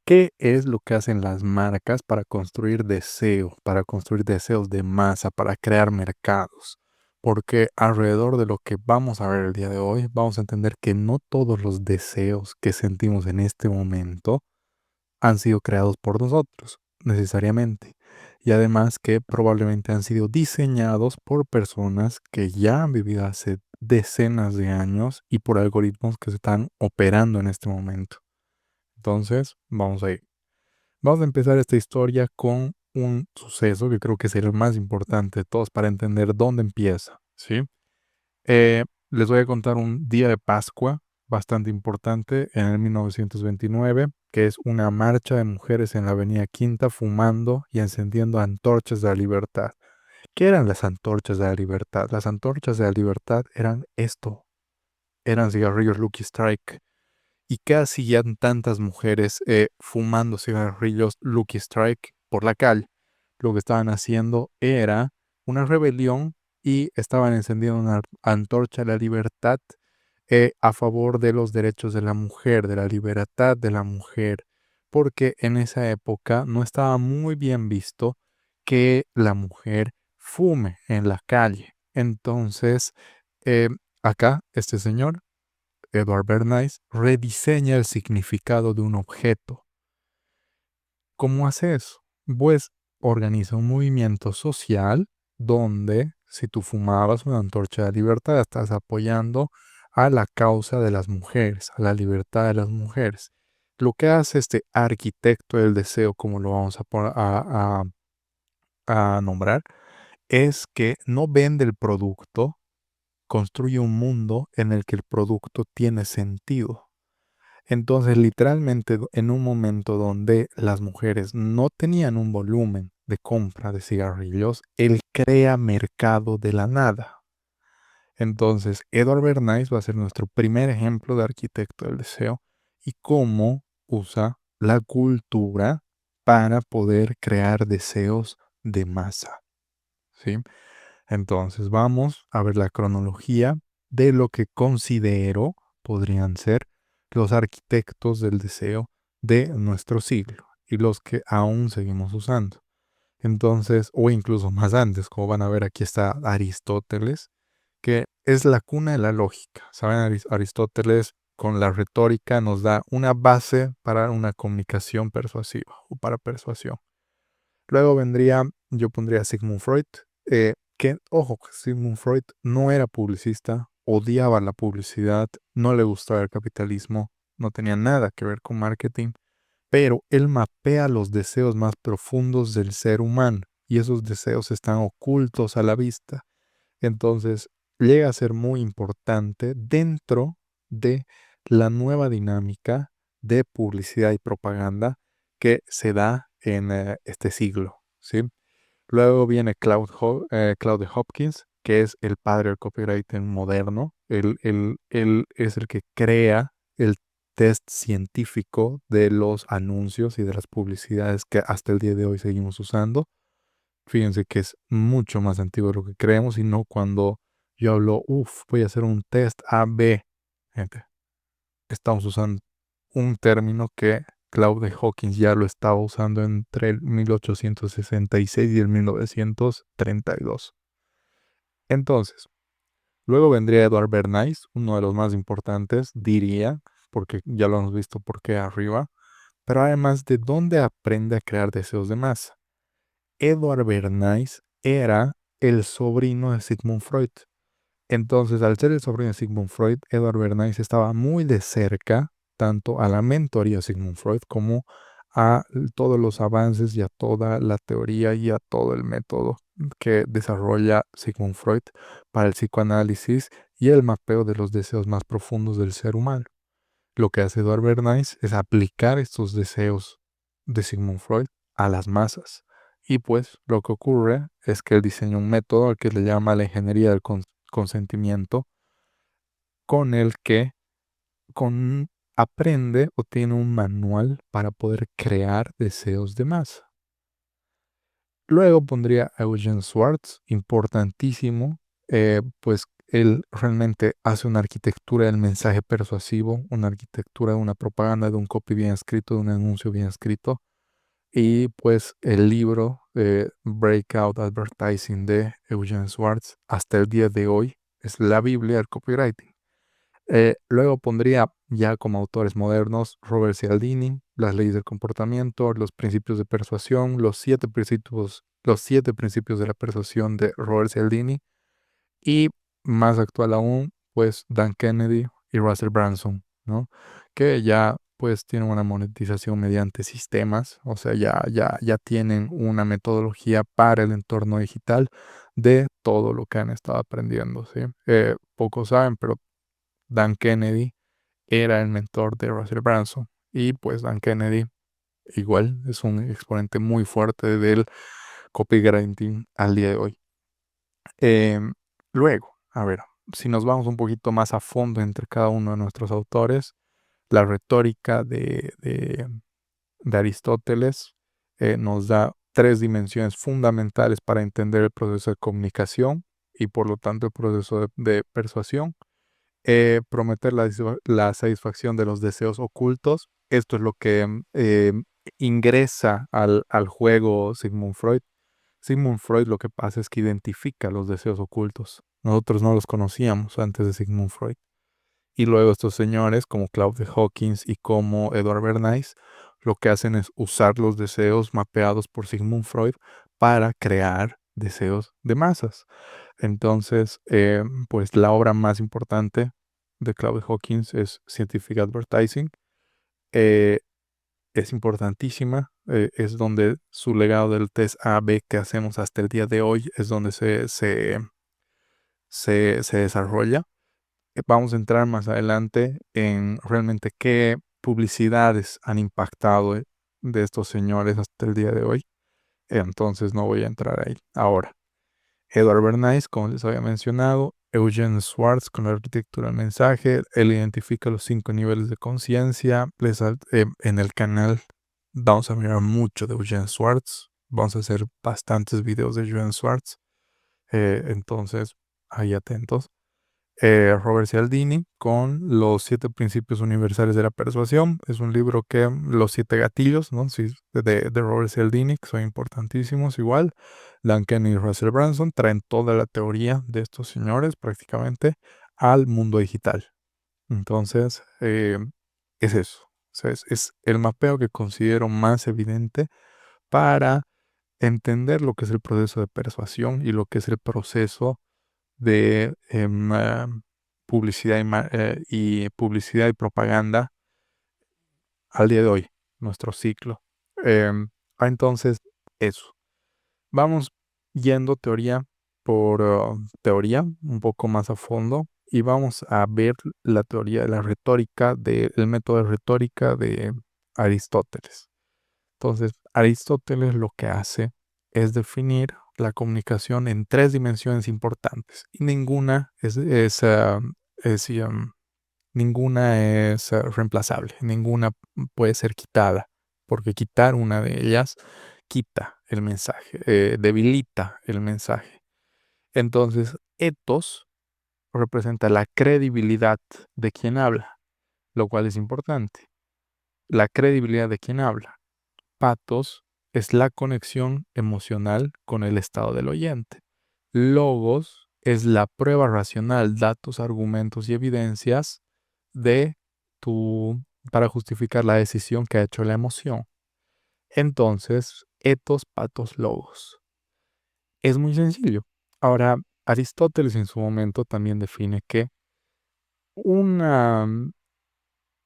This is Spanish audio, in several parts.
¿Qué es lo que hacen las marcas para construir deseos de masa, para crear mercados? Porque alrededor de lo que vamos a ver el día de hoy, vamos a entender que no todos los deseos que sentimos en este momento han sido creados por nosotros, necesariamente. Y además que probablemente han sido diseñados por personas que ya han vivido hace decenas de años y por algoritmos que se están operando en este momento. Entonces, vamos a ir. Vamos a empezar esta historia con un suceso que creo que es el más importante de todos para entender dónde empieza, ¿sí? Les voy a contar un día de Pascua bastante importante en el 1929, que es una marcha de mujeres en la Avenida Quinta fumando y encendiendo antorchas de la libertad. ¿Qué eran las antorchas de la libertad? Las antorchas de la libertad eran esto, eran cigarrillos Lucky Strike. ¿Y qué hacían tantas mujeres fumando cigarrillos Lucky Strike por la calle? Lo que estaban haciendo era una rebelión y estaban encendiendo una antorcha de la libertad a favor de los derechos de la mujer, de la libertad de la mujer, porque en esa época no estaba muy bien visto que la mujer fume en la calle. Entonces, eh, acá este señor Edward Bernays rediseña el significado de un objeto. ¿Cómo hace eso? Pues organiza un movimiento social donde si tú fumabas una antorcha de libertad, estás apoyando a la causa de las mujeres, a la libertad de las mujeres. Lo que hace este arquitecto del deseo, como lo vamos a nombrar, es que no vende el producto, construye un mundo en el que el producto tiene sentido. Entonces, literalmente, en un momento donde las mujeres no tenían un volumen de compra de cigarrillos, él crea mercado de la nada. Entonces, Edward Bernays va a ser nuestro primer ejemplo de arquitecto del deseo y cómo usa la cultura para poder crear deseos de masa, ¿sí? Entonces, vamos a ver la cronología de lo que considero podrían ser los arquitectos del deseo de nuestro siglo y los que aún seguimos usando. Entonces, o incluso más antes, como van a ver, aquí está Aristóteles, que es la cuna de la lógica. Saben, Aristóteles con la retórica nos da una base para una comunicación persuasiva o para persuasión. Luego vendría, yo pondría Sigmund Freud, que, ojo, Sigmund Freud no era publicista, odiaba la publicidad, no le gustaba el capitalismo, no tenía nada que ver con marketing, pero él mapea los deseos más profundos del ser humano y esos deseos están ocultos a la vista. Entonces, llega a ser muy importante dentro de la nueva dinámica de publicidad y propaganda que se da en este siglo, ¿sí? Luego viene Claude Hopkins, que es el padre del copywriting moderno. Él es el que crea el test científico de los anuncios y de las publicidades que hasta el día de hoy seguimos usando. Fíjense que es mucho más antiguo de lo que creemos y no cuando yo hablo, voy a hacer un test A-B. Gente, estamos usando un término que Claude Hawkins ya lo estaba usando entre el 1866 y el 1932. Entonces, luego vendría Edward Bernays, uno de los más importantes, diría, porque ya lo hemos visto por qué arriba, pero además de dónde aprende a crear deseos de masa. Edward Bernays era el sobrino de Sigmund Freud. Entonces, al ser el sobrino de Sigmund Freud, Edward Bernays estaba muy de cerca tanto a la mentoría de Sigmund Freud como a todos los avances y a toda la teoría y a todo el método que desarrolla Sigmund Freud para el psicoanálisis y el mapeo de los deseos más profundos del ser humano. Lo que hace Edward Bernays es aplicar estos deseos de Sigmund Freud a las masas. Y pues lo que ocurre es que él diseña un método al que le llama la ingeniería del consentimiento, con el que aprende o tiene un manual para poder crear deseos de masa. Luego pondría a Eugene Schwartz, importantísimo, pues él realmente hace una arquitectura del mensaje persuasivo, una arquitectura de una propaganda, de un copy bien escrito, de un anuncio bien escrito. Y pues el libro Breakout Advertising de Eugene Schwartz hasta el día de hoy es la Biblia del copywriting. Luego pondría ya como autores modernos Robert Cialdini, Las leyes del comportamiento, Los principios de persuasión, los siete principios de la persuasión de Robert Cialdini y más actual aún, pues Dan Kennedy y Russell Branson, ¿no? Que ya pues tienen una monetización mediante sistemas, o sea, ya tienen una metodología para el entorno digital de todo lo que han estado aprendiendo, ¿sí? Pocos saben, pero Dan Kennedy era el mentor de Russell Branson y pues Dan Kennedy igual es un exponente muy fuerte del copywriting al día de hoy. Em, Luego, a ver, si nos vamos un poquito más a fondo entre cada uno de nuestros autores, la retórica de Aristóteles nos da tres dimensiones fundamentales para entender el proceso de comunicación y por lo tanto el proceso de persuasión. Prometer la satisfacción de los deseos ocultos. Esto es lo que ingresa al juego Sigmund Freud. Sigmund Freud lo que pasa es que identifica los deseos ocultos. Nosotros no los conocíamos antes de Sigmund Freud. Y luego estos señores como Claude Hawkins y como Edward Bernays lo que hacen es usar los deseos mapeados por Sigmund Freud para crear deseos de masas. Entonces, pues la obra más importante de Claude Hawkins es Scientific Advertising. Eh, es importantísima, es donde su legado del test A-B que hacemos hasta el día de hoy es donde se desarrolla. Vamos a entrar más adelante en realmente qué publicidades han impactado de estos señores hasta el día de hoy. Entonces no voy a entrar ahí ahora. Edward Bernays, como les había mencionado, Eugene Schwartz con la arquitectura del mensaje, él identifica los 5 niveles de conciencia. En el canal vamos a mirar mucho de Eugene Schwartz, vamos a hacer bastantes videos de Eugene Schwartz, entonces ahí atentos. Robert Cialdini con los 7 principios universales de la persuasión. Es un libro que los 7 gatillos, ¿no? Sí, de Robert Cialdini, que son importantísimos igual. Duncan y Russell Branson traen toda la teoría de estos señores prácticamente al mundo digital. Entonces, es eso. O sea, es el mapeo que considero más evidente para entender lo que es el proceso de persuasión y lo que es el proceso de publicidad y propaganda al día de hoy, nuestro ciclo. Entonces, eso. Vamos yendo teoría por teoría, un poco más a fondo, y vamos a ver la teoría de la retórica, del método de retórica de Aristóteles. Entonces, Aristóteles lo que hace es definir la comunicación en 3 dimensiones importantes y ninguna es reemplazable, ninguna puede ser quitada, porque quitar una de ellas quita el mensaje, debilita el mensaje. Entonces, ethos representa la credibilidad de quien habla, lo cual es importante. La credibilidad de quien habla. Patos es la conexión emocional con el estado del oyente. Logos es la prueba racional, datos, argumentos y evidencias de tu para justificar la decisión que ha hecho la emoción. Entonces, etos, patos, logos. Es muy sencillo. Ahora, Aristóteles en su momento también define que una,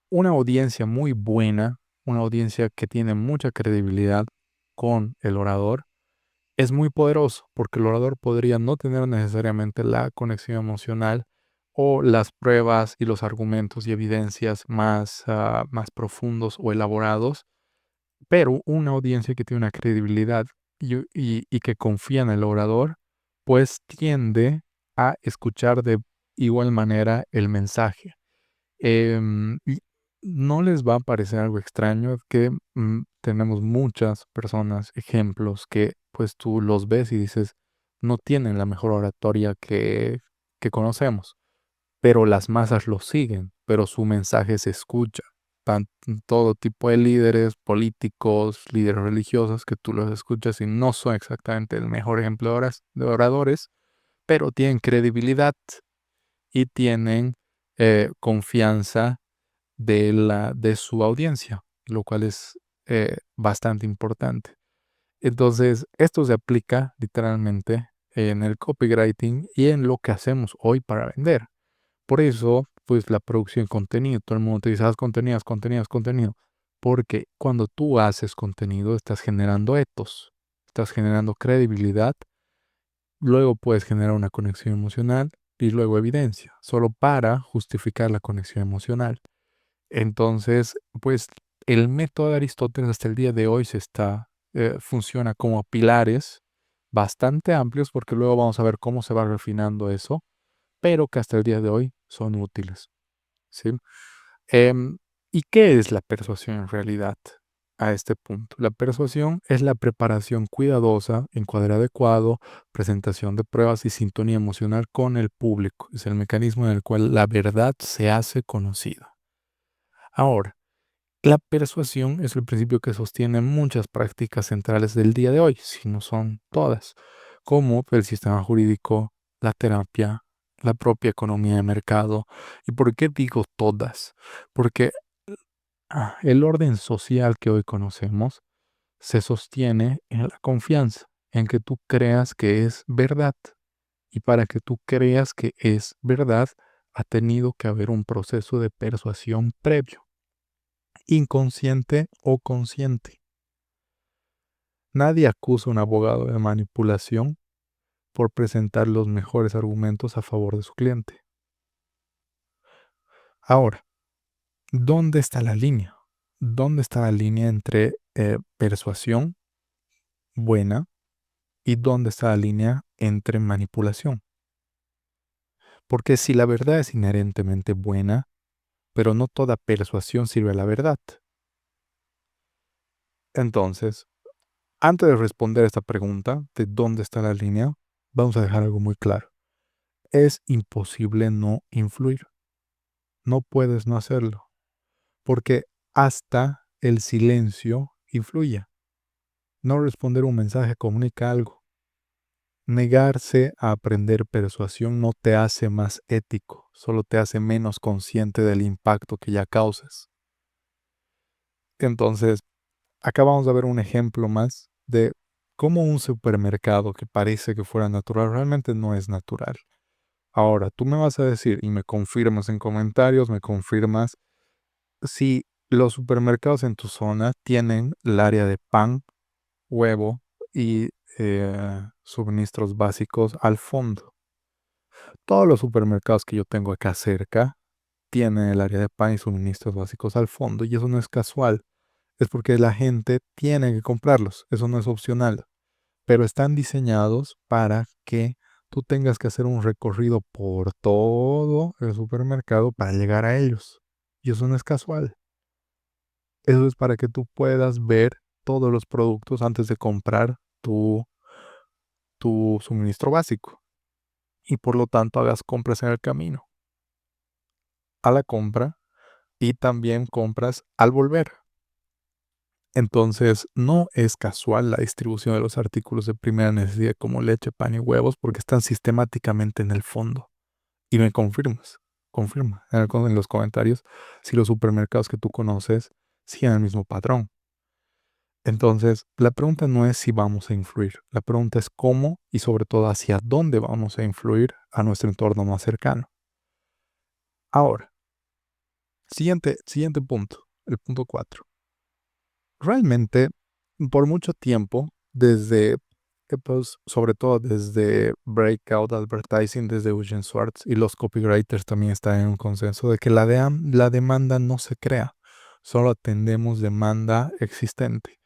una audiencia muy buena, una audiencia que tiene mucha credibilidad con el orador, es muy poderoso porque el orador podría no tener necesariamente la conexión emocional o las pruebas y los argumentos y evidencias más profundos o elaborados, pero una audiencia que tiene una credibilidad y que confía en el orador, pues tiende a escuchar de igual manera el mensaje. Y no les va a parecer algo extraño que tenemos muchas personas, ejemplos que pues tú los ves y dices, no tienen la mejor oratoria que conocemos, pero las masas lo siguen, pero su mensaje se escucha. Todo tipo de líderes políticos, líderes religiosos que tú los escuchas y no son exactamente el mejor ejemplo de oradores, pero tienen credibilidad y tienen confianza de su audiencia, lo cual es bastante importante. Entonces, esto se aplica literalmente en el copywriting y en lo que hacemos hoy para vender. Por eso, pues la producción de contenido, todo el mundo te dice, haz contenido, haz contenido, haz contenido. Porque cuando tú haces contenido, estás generando etos, estás generando credibilidad, luego puedes generar una conexión emocional y luego evidencia, solo para justificar la conexión emocional. Entonces, pues el método de Aristóteles hasta el día de hoy funciona como pilares bastante amplios, porque luego vamos a ver cómo se va refinando eso, pero que hasta el día de hoy son útiles, ¿sí? Em, ¿Y qué es la persuasión en realidad a este punto? La persuasión es la preparación cuidadosa, encuadre adecuado, presentación de pruebas y sintonía emocional con el público. Es el mecanismo en el cual la verdad se hace conocida. Ahora, la persuasión es el principio que sostiene muchas prácticas centrales del día de hoy, si no son todas, como el sistema jurídico, la terapia, la propia economía de mercado. ¿Y por qué digo todas? Porque el orden social que hoy conocemos se sostiene en la confianza, en que tú creas que es verdad. Y para que tú creas que es verdad, ha tenido que haber un proceso de persuasión previo, inconsciente o consciente. Nadie acusa a un abogado de manipulación por presentar los mejores argumentos a favor de su cliente. Ahora, ¿dónde está la línea? ¿Dónde está la línea entre persuasión buena y dónde está la línea entre manipulación? Porque si la verdad es inherentemente buena, pero no toda persuasión sirve a la verdad. Entonces, antes de responder esta pregunta de dónde está la línea, vamos a dejar algo muy claro. Es imposible no influir. No puedes no hacerlo, porque hasta el silencio influye. No responder un mensaje comunica algo. Negarse a aprender persuasión no te hace más ético, solo te hace menos consciente del impacto que ya causas. Entonces, acá vamos a ver un ejemplo más de cómo un supermercado que parece que fuera natural realmente no es natural. Ahora, tú me vas a decir y me confirmas en comentarios, me confirmas si los supermercados en tu zona tienen el área de pan, huevo y suministros básicos al fondo. Todos los supermercados que yo tengo acá cerca tienen el área de pan y suministros básicos al fondo, y eso no es casual, es porque la gente tiene que comprarlos, eso no es opcional, pero están diseñados para que tú tengas que hacer un recorrido por todo el supermercado para llegar a ellos, y eso no es casual. Eso es para que tú puedas ver todos los productos antes de comprar tu suministro básico, y por lo tanto hagas compras en el camino, a la compra, y también compras al volver. Entonces, no es casual la distribución de los artículos de primera necesidad como leche, pan y huevos, porque están sistemáticamente en el fondo. Y me confirma en los comentarios si los supermercados que tú conoces siguen el mismo patrón. Entonces, la pregunta no es si vamos a influir, la pregunta es cómo y sobre todo hacia dónde vamos a influir a nuestro entorno más cercano. Ahora, siguiente punto, el punto 4. Realmente, por mucho tiempo, pues, sobre todo desde Breakout Advertising, desde Eugene Schwartz y los copywriters también están en un consenso de que la demanda no se crea, solo atendemos demanda existente,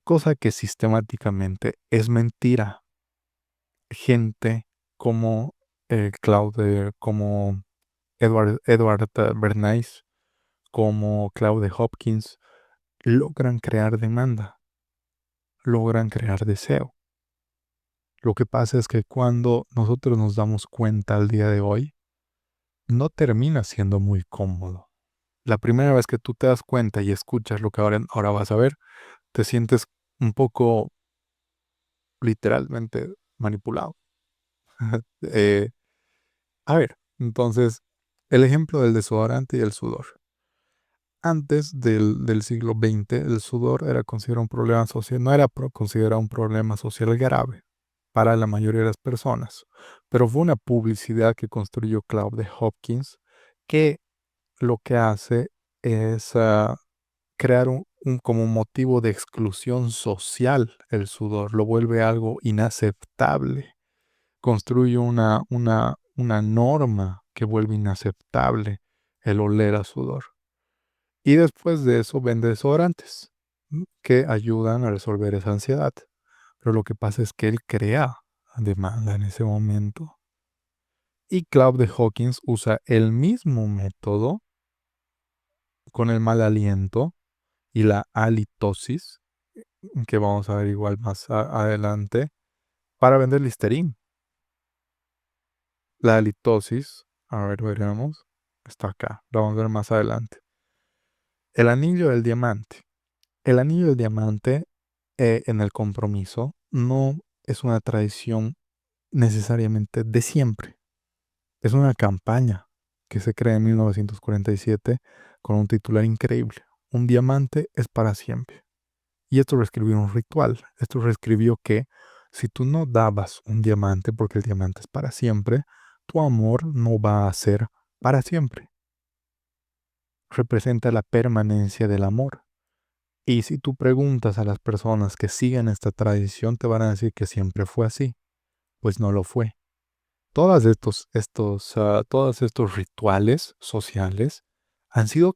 cosa que sistemáticamente es mentira. Gente como como Edward Bernays, como Claude Hopkins, logran crear demanda, logran crear deseo. Lo que pasa es que cuando nosotros nos damos cuenta al día de hoy, no termina siendo muy cómodo. La primera vez que tú te das cuenta y escuchas lo que ahora vas a ver, te sientes un poco literalmente manipulado. Eh, a ver, entonces, el ejemplo del desodorante y el sudor. Antes del siglo XX, el sudor era considerado un problema social, no era considerado un problema social grave para la mayoría de las personas, pero fue una publicidad que construyó Claude Hopkins que lo que hace es crear como motivo de exclusión social el sudor, lo vuelve algo inaceptable, construye una norma que vuelve inaceptable el oler a sudor. Y después de eso vende desodorantes que ayudan a resolver esa ansiedad. Pero lo que pasa es que él crea demanda en ese momento. Y Claude Hawkins usa el mismo método con el mal aliento y la halitosis, que vamos a ver igual más adelante, para vender Listerine. La halitosis, a ver, veremos, está acá, lo vamos a ver más adelante. El anillo del diamante. El anillo del diamante en el compromiso no es una tradición necesariamente de siempre. Es una campaña que se crea en 1947 con un titular increíble. Un diamante es para siempre. Y esto reescribió un ritual. Esto reescribió que si tú no dabas un diamante porque el diamante es para siempre, tu amor no va a ser para siempre. Representa la permanencia del amor. Y si tú preguntas a las personas que siguen esta tradición, te van a decir que siempre fue así. Pues no lo fue. Todos estos rituales sociales han sido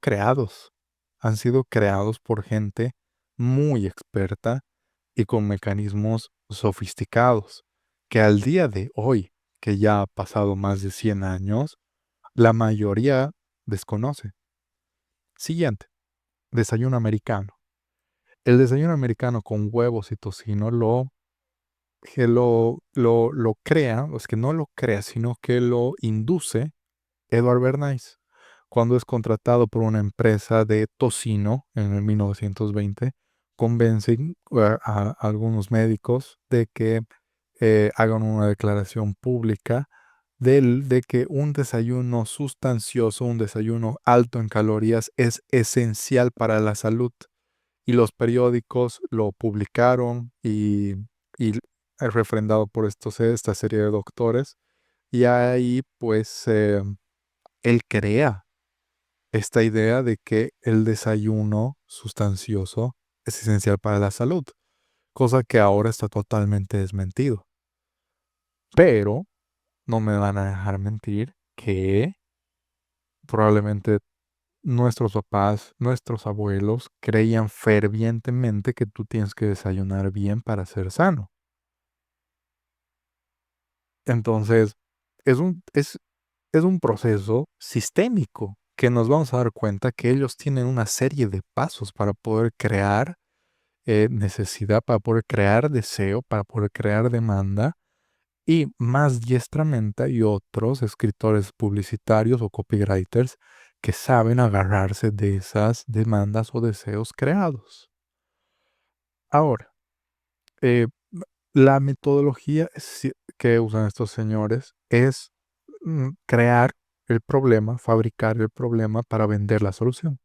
creados por gente muy experta y con mecanismos sofisticados, que al día de hoy, que ya ha pasado más de 100 años, la mayoría desconoce. Siguiente, desayuno americano. El desayuno americano con huevos y tocino lo crea, es que no lo crea, sino que lo induce Edward Bernays cuando es contratado por una empresa de tocino en el 1920, convencen a algunos médicos de que hagan una declaración pública de que un desayuno sustancioso, un desayuno alto en calorías es esencial para la salud. Y los periódicos lo publicaron y es refrendado por esta serie de doctores. Y ahí pues él crea esta idea de que el desayuno sustancioso es esencial para la salud, cosa que ahora está totalmente desmentido. Pero no me van a dejar mentir que probablemente nuestros papás, nuestros abuelos creían fervientemente que tú tienes que desayunar bien para ser sano. Entonces, es un proceso sistémico que nos vamos a dar cuenta que ellos tienen una serie de pasos para poder crear necesidad, para poder crear deseo, para poder crear demanda. Y más diestramente hay otros escritores publicitarios o copywriters que saben agarrarse de esas demandas o deseos creados. Ahora, eh, la metodología que usan estos señores es crear el problema, fabricar el problema para vender la solución.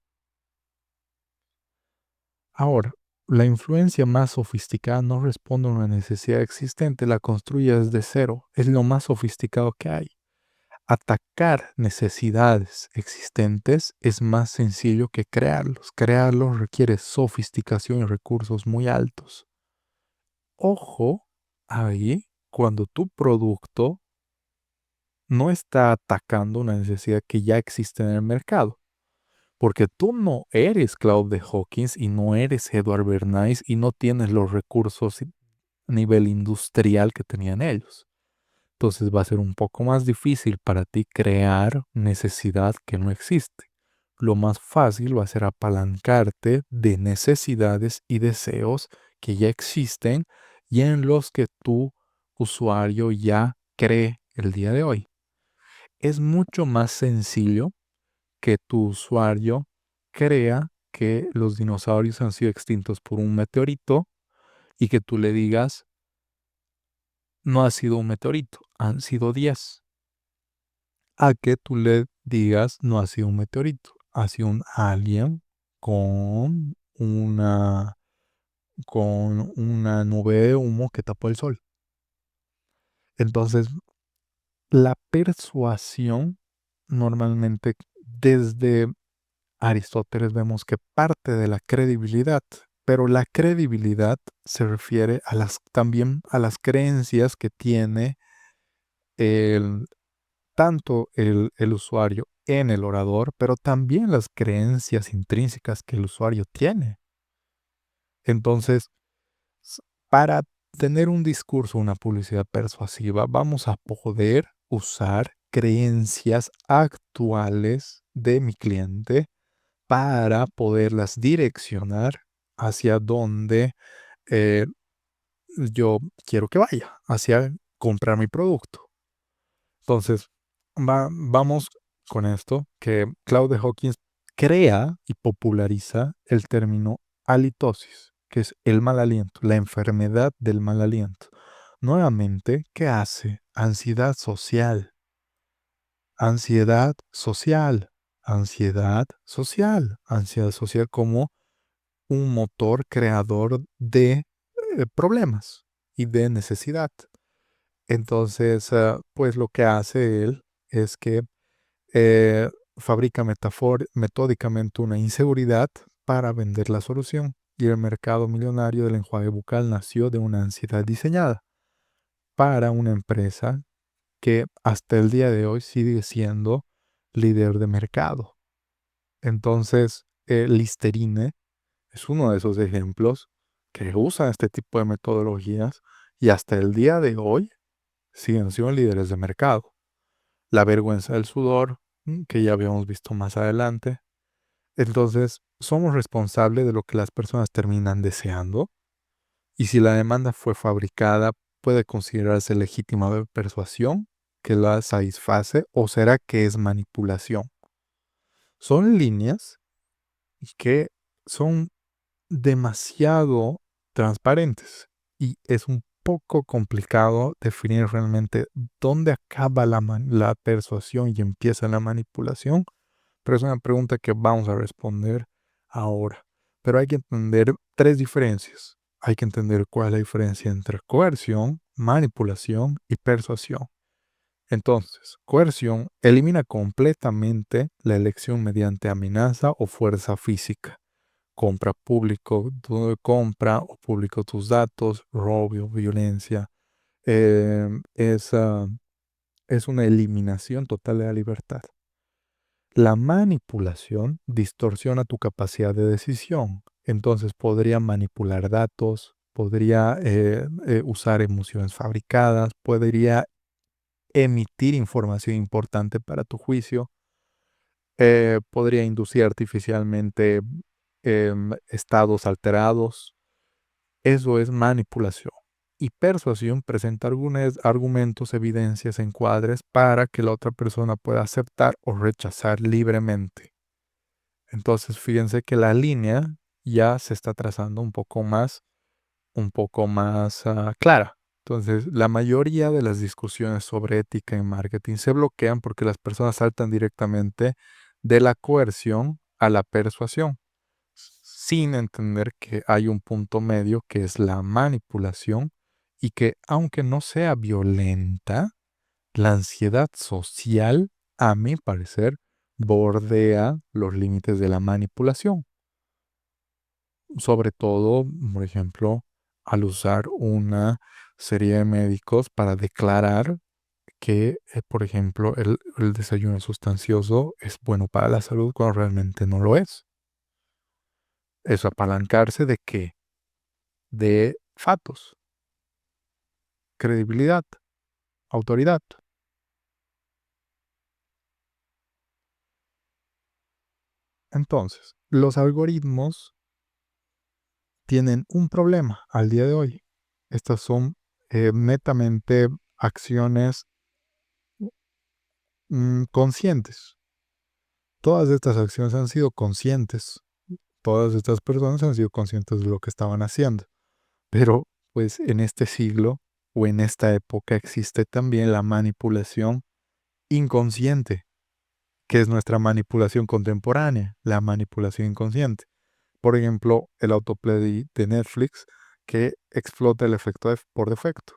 Ahora, la influencia más sofisticada no responde a una necesidad existente, la construye desde cero, es lo más sofisticado que hay. Atacar necesidades existentes es más sencillo que crearlos. Crearlos requiere sofisticación y recursos muy altos. Ojo ahí cuando tu producto no está atacando una necesidad que ya existe en el mercado. Porque tú no eres Claude Hawkins y no eres Edward Bernays y no tienes los recursos a nivel industrial que tenían ellos. Entonces va a ser un poco más difícil para ti crear necesidad que no existe. Lo más fácil va a ser apalancarte de necesidades y deseos que ya existen y en los que tú usuario ya cree el día de hoy. Es mucho más sencillo que tu usuario crea que los dinosaurios han sido extintos por un meteorito y que tú le digas, no ha sido un meteorito, han sido 10. A que tú le digas, no ha sido un meteorito, ha sido un alien con una nube de humo que tapó el sol. Entonces, la persuasión normalmente desde Aristóteles vemos que parte de la credibilidad, pero la credibilidad se refiere también a las creencias que tiene el, tanto el usuario en el orador, pero también las creencias intrínsecas que el usuario tiene. Entonces, s- para tener un discurso, una publicidad persuasiva, vamos a poder usar creencias actuales de mi cliente para poderlas direccionar hacia donde eh, yo quiero que vaya, hacia comprar mi producto. Entonces, vamos con esto, que Claude Hawkins crea y populariza el término halitosis, que es el mal aliento, la enfermedad del mal aliento. Nuevamente, ¿qué hace? Ansiedad social, ansiedad social, ansiedad social, ansiedad social como un motor creador de problemas y de necesidad. Entonces, pues lo que hace él es que eh, fabrica metódicamente una inseguridad para vender la solución. Y el mercado millonario del enjuague bucal nació de una ansiedad diseñada para una empresa que hasta el día de hoy sigue siendo líder de mercado. Entonces, Listerine es uno de esos ejemplos que usan este tipo de metodologías y hasta el día de hoy siguen siendo líderes de mercado. La vergüenza del sudor, que ya habíamos visto más adelante. Entonces, somos responsables de lo que las personas terminan deseando y si la demanda fue fabricada, puede considerarse legítima de persuasión que la satisface o será que es manipulación. Son líneas que son demasiado transparentes y es un poco complicado definir realmente dónde acaba la persuasión y empieza la manipulación, pero es una pregunta que vamos a responder ahora. Pero hay que entender tres diferencias. Hay que entender cuál es la diferencia entre coerción, manipulación y persuasión. Entonces, coerción elimina completamente la elección mediante amenaza o fuerza física compra o público tus datos, robo, violencia. eh, es, ah, es una eliminación total de la libertad. La manipulación distorsiona tu capacidad de decisión. Entonces podría manipular datos, podría usar emociones fabricadas, podría emitir información importante para tu juicio, podría inducir artificialmente estados alterados. Eso es manipulación. Y persuasión presenta algunos argumentos, evidencias, encuadres para que la otra persona pueda aceptar o rechazar libremente. Entonces, fíjense que la línea ya se está trazando un poco más clara. Entonces, la mayoría de las discusiones sobre ética en marketing se bloquean porque las personas saltan directamente de la coerción a la persuasión sin entender que hay un punto medio que es la manipulación y que aunque no sea violenta, la ansiedad social, a mi parecer, bordea los límites de la manipulación. Sobre todo, por ejemplo, al usar una serie de médicos para declarar que, por ejemplo, el desayuno sustancioso es bueno para la salud cuando realmente no lo es. Eso apalancarse de qué? De fatos, credibilidad, autoridad. Entonces, los algoritmos tienen un problema al día de hoy. Estas son netamente acciones conscientes. Todas estas acciones han sido conscientes. Todas estas personas han sido conscientes de lo que estaban haciendo. Pero, pues, en este siglo o en esta época existe también la manipulación inconsciente, que es nuestra manipulación contemporánea, la manipulación inconsciente. Por ejemplo, el autoplay de Netflix que explota el efecto por defecto.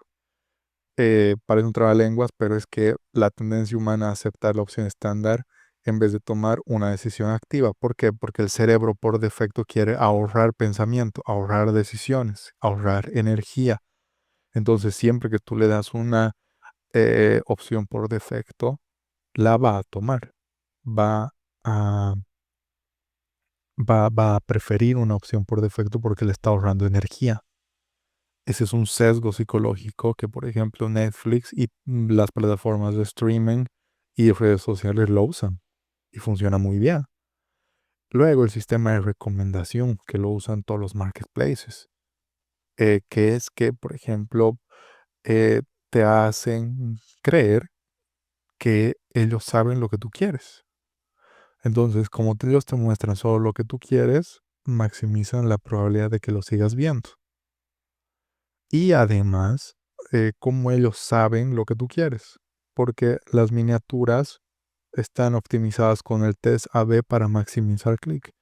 Parece un trabalenguas, pero es que la tendencia humana a aceptar la opción estándar en vez de tomar una decisión activa. ¿Por qué? Porque el cerebro por defecto quiere ahorrar pensamiento, ahorrar decisiones, ahorrar energía. Entonces, siempre que tú le das una opción por defecto, la va a tomar. Va a, va a preferir una opción por defecto porque le está ahorrando energía. Ese es un sesgo psicológico que, por ejemplo, Netflix y las plataformas de streaming y redes sociales lo usan y funciona muy bien. Luego, el sistema de recomendación que lo usan todos los marketplaces, que es que, por ejemplo, eh, te hacen creer que ellos saben lo que tú quieres. Entonces, como ellos te muestran solo lo que tú quieres, maximizan la probabilidad de que lo sigas viendo. Y además, cómo ellos saben lo que tú quieres, porque las miniaturas están optimizadas con el test AB para maximizar clic.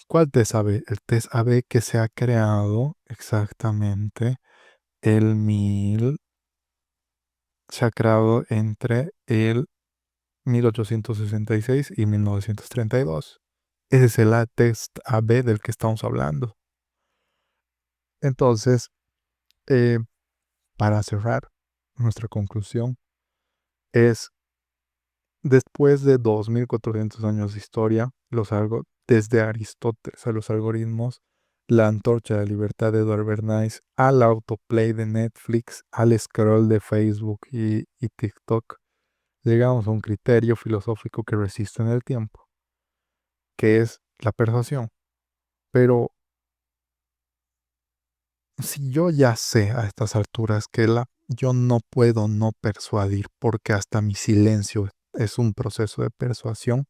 ¿Cuál test AB? El test AB que se ha creado exactamente el 1000, se ha creado entre el 1866 y 1932. Ese es el test AB del que estamos hablando. Entonces, eh, para cerrar, nuestra conclusión es: después de 2400 años de historia, desde Aristóteles a los algoritmos, la antorcha de libertad de Edward Bernays, al autoplay de Netflix, al scroll de Facebook y TikTok, llegamos a un criterio filosófico que resiste en el tiempo, que es la persuasión. Pero si yo ya sé a estas alturas que yo no puedo no persuadir porque hasta mi silencio es un proceso de persuasión,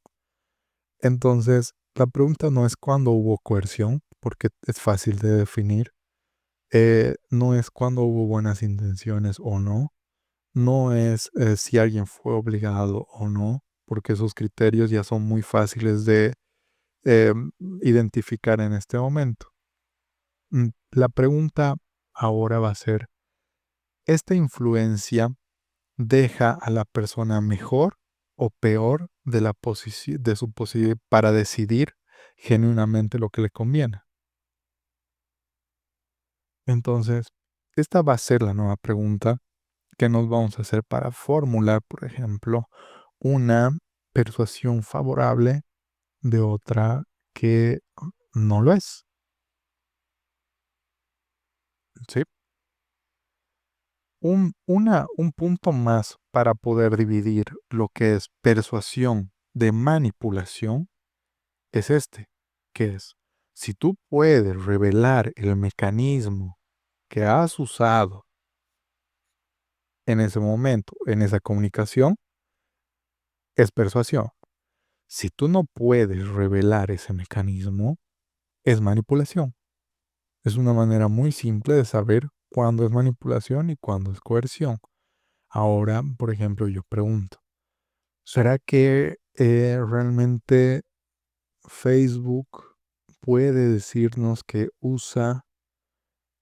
entonces la pregunta no es cuándo hubo coerción, porque es fácil de definir, no es cuándo hubo buenas intenciones o no, no es si alguien fue obligado o no, porque esos criterios ya son muy fáciles de eh, identificar en este momento. La pregunta ahora va a ser: ¿esta influencia deja a la persona mejor o peor de la posición de su posibilidad para decidir genuinamente lo que le conviene? Entonces, esta va a ser la nueva pregunta que nos vamos a hacer para formular, por ejemplo, una persuasión favorable de otra que no lo es. ¿Sí? Un punto más para poder dividir lo que es persuasión de manipulación es este, que es: si tú puedes revelar el mecanismo que has usado en ese momento, en esa comunicación, es persuasión. Si tú no puedes revelar ese mecanismo, es manipulación. Es una manera muy simple de saber cuándo es manipulación y cuándo es coerción. Ahora, por ejemplo, yo pregunto: ¿será que realmente Facebook puede decirnos que usa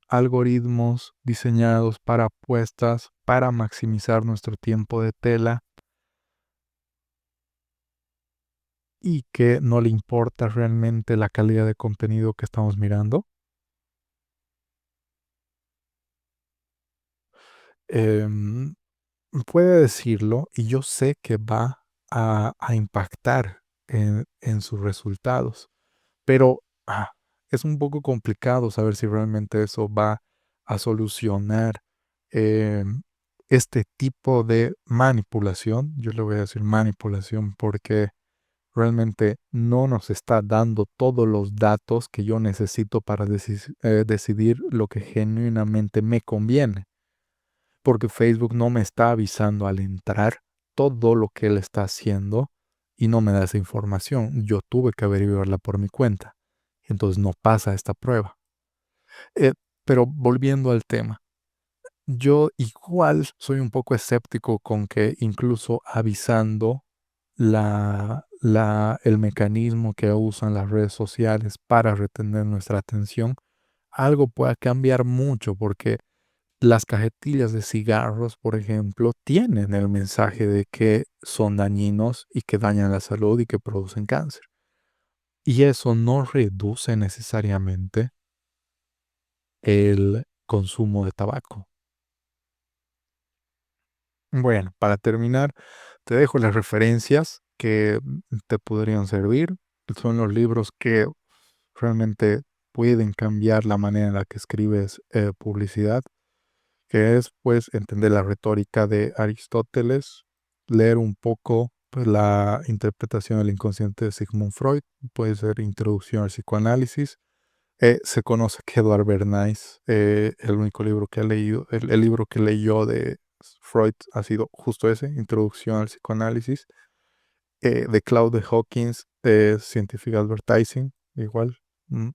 algoritmos diseñados para apuestas para maximizar nuestro tiempo de tela y que no le importa realmente la calidad de contenido que estamos mirando? Em, Puede decirlo y yo sé que va a impactar en sus resultados, pero es un poco complicado saber si realmente eso va a solucionar em, este tipo de manipulación. Yo le voy a decir manipulación porque realmente no nos está dando todos los datos que yo necesito para decidir lo que genuinamente me conviene. porque Facebook no me está avisando al entrar todo lo que él está haciendo y no me da esa información. Yo tuve que averiguarla por mi cuenta. Entonces no pasa esta prueba. Eh, pero volviendo al tema, yo igual soy un poco escéptico con que incluso avisando el mecanismo que usan las redes sociales para retener nuestra atención, algo pueda cambiar mucho, porque las cajetillas de cigarros, por ejemplo, tienen el mensaje de que son dañinos y que dañan la salud y que producen cáncer. Y eso no reduce necesariamente el consumo de tabaco. Bueno, para terminar, te dejo las referencias que te podrían servir. Son los libros que realmente pueden cambiar la manera en la que escribes publicidad, que es pues entender la retórica de Aristóteles, leer un poco pues, la interpretación del inconsciente de Sigmund Freud, puede ser Introducción al psicoanálisis. Se conoce que Edward Bernays, el único libro que ha leído, el libro que leyó de Freud ha sido justo ese, Introducción al psicoanálisis. De Claude Hawkins, Scientific Advertising, igual, un,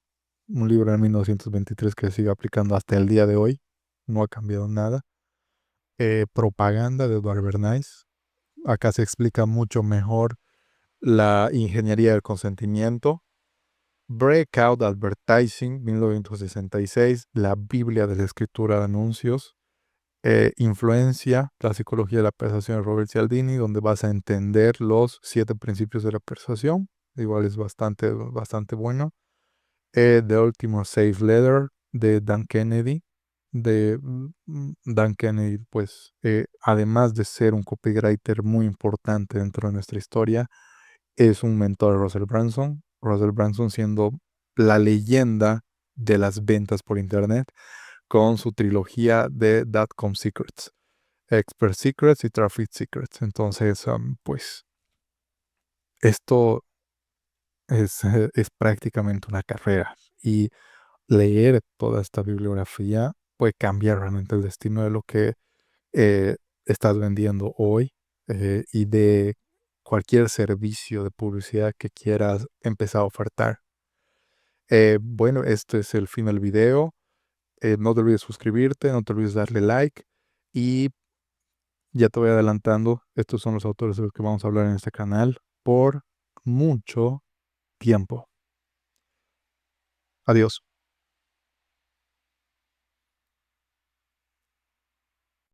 un libro de 1923 que se sigue aplicando hasta el día de hoy, no ha cambiado nada. Propaganda de Edward Bernays, acá se explica mucho mejor la ingeniería del consentimiento. Breakout Advertising, 1966, la Biblia de la escritura de anuncios. Influencia, la psicología de la persuasión de Robert Cialdini, donde vas a entender los 7 principios de la persuasión. Igual es bastante bueno. The Ultimate Safe Letter de Dan Kennedy. Dan Kennedy, pues, además de ser un copywriter muy importante dentro de nuestra historia, es un mentor de Russell Brunson. Russell Brunson siendo la leyenda de las ventas por Internet con su trilogía de Dotcom Secrets, Expert Secrets y Traffic Secrets. Entonces, pues esto es prácticamente una carrera y leer toda esta bibliografía puede cambiar realmente el destino de lo que eh, estás vendiendo hoy y de cualquier servicio de publicidad que quieras empezar a ofertar. Bueno, este es el fin del video. No te olvides suscribirte, no te olvides darle like y ya te voy adelantando, estos son los autores de los que vamos a hablar en este canal por mucho tiempo. Adiós.